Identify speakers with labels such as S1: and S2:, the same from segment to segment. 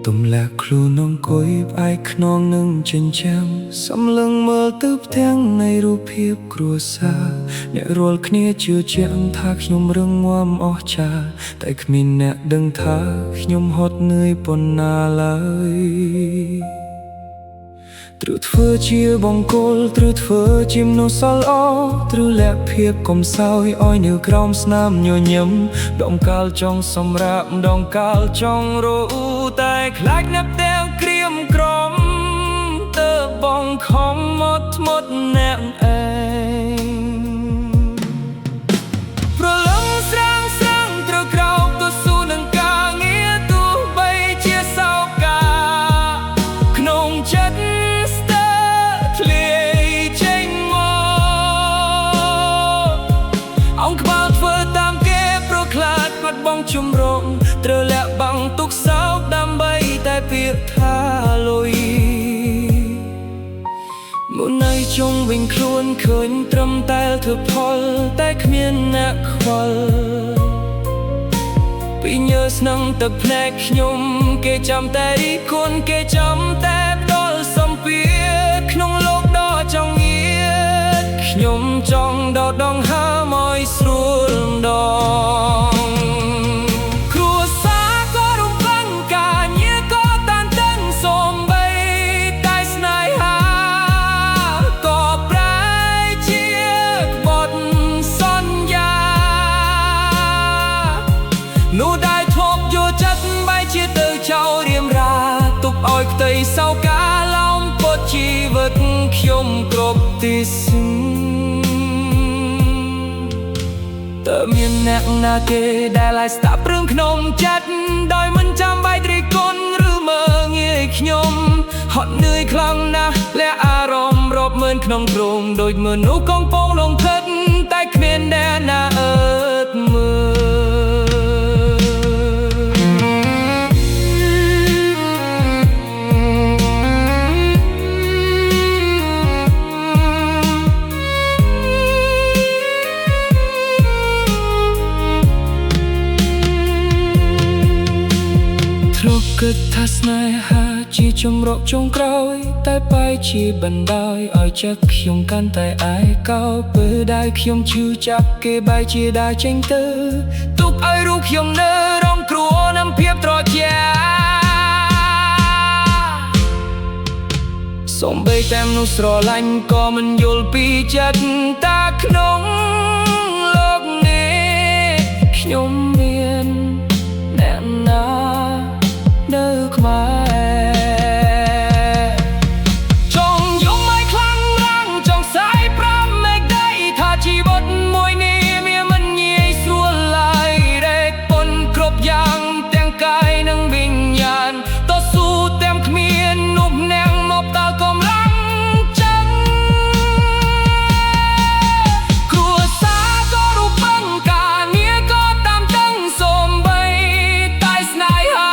S1: ទុំលាក់ខ្លួនអង្គុយផ្អែកខ្នងនឹងចិញ្ចាំសំឡឹងមើលទៅផ្ទាំងនៃរូបភាពគ្រួសារអ្នករាល់គ្នាជឿជាក់ថាខ្ញុំរឹងមាំអស្ចារ្យតែគ្មានអ្នកដឹងថាខ្ញុំហត់នឿយប៉ុណ្ណាឡើយត្រូវធ្វើជាបង្គោលត្រូវធ្វើជាមនុស្សល្អត្រូវលាក់ភាពកុំសោយឲ្យនៅក្រោមស្នាមញញឹមដងកាលចង់សម្រាប់ដងកាលចង់រੂតែខ្លាចអ្នកទាំងក្រៀមក្រំទៅបងខំមកធ្មត់អ្នកឯងព្រលឹងស្រាងត្រូវក្រោកទៅស៊ូនឹងការងារទោះបីជាសោកាក្នុងចិត្តបងជំរងត្រូវលាក់បាំងទុកសោកដើម្បីតែពាក្យថាលុយមុននៃជុំវិញខ្លួនឃើញត្រឹមតែធ្វើផលតែគ្មានអ្នកខ្វល់ពីញើស្នឹងទឹកភ្នែកខ្ញុំគេចាំតែរីគុណគេចាំតែផ្ដល់សម្ពាធក្នុងលោកដ៏ចង់ងៀតខ្ញុំចង់ដកដង្ហើមឲ្យស្រួលដងនោះដែលធ្លាប់យកចិត្តបែរជាទៅចោលរៀមរាទុកឲ្យផ្ទៃសោកាឡោមពត់ជីវិតខ្ញុំគ្រប់ទីសតើមានអ្នកណាគេដែលអាចស្ដាប់រឿងក្នុងចិត្តដោយមិនចាំបាច់រិះគន់ឬមើលងាយខ្ញុំហត់នឿយខ្លាំងណាស់លះអារម្មណ៍រាប់ម៉ឺនក្នុងទ្រូងដូចមនុស្សកំពុងលងខិតតែគ្មានអ្នកណាអើតមើលគិតថាស្នេហាជាជំរកចុងក្រោយតែបែរជាបណ្ដោយឲ្យចិត្តខ្ញុំកាន់តែឯកោពេលដែលខ្ញុំឈឺចាប់គេបែរជាដើរចេញទៅទុកឲ្យរូបខ្ញុំនៅរងគ្រោះនឹងភាពត្រជាសូម្បីតែមនុស្សស្រឡាញ់ក៏មិនយល់ពីចិត្តតាក្នុងលោកនេះខ្ញុំមានអ្នកណានៅខ្មែរចង់យំឲ្យខ្លាំងរាំងចង់សាយប្រាំមេឃដីថាជីវិតមួយនេះវាមិនងាយស្រួលឡើយរែកពន់គ្រប់យ៉ាងទាំងកាយនិងវិញ្ញាណតស៊ូទាំងគ្មាននោះនាងមកតើកំឡាំងចឹងគ្រួសារក៏រូបបង្ការងារក៏តាមតឹងសូម្បីតែស្នេហា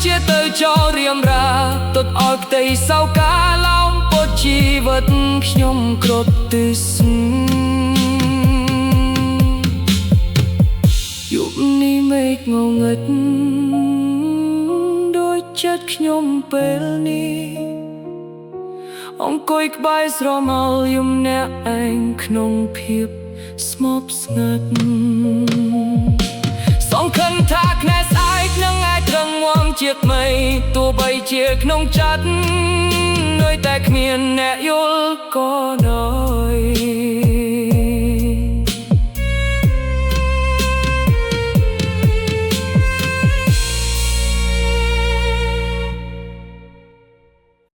S1: ជាទៅចោលរៀមរាទុតឲ្យផ្ទៃសោកាឡោមពត់ជីវិតខ្ញុំគ្រប់ទិសយប់នេះមេឃងងឹតដូចចិត្តខ្ញុំពេលនេះអង្គុយក្បែរស្រមោលយំអ្នកឯងក្នុងភាពស្ងប់ស្ងាត់សង្ឃឹមថាខ្នែស្អែកនឹងអាចត្រឹងមាំជាថ្មីទោះបីជាក្នុងចិត្តនៅតែគ្មានអ្នកយល់ក៏ដោយ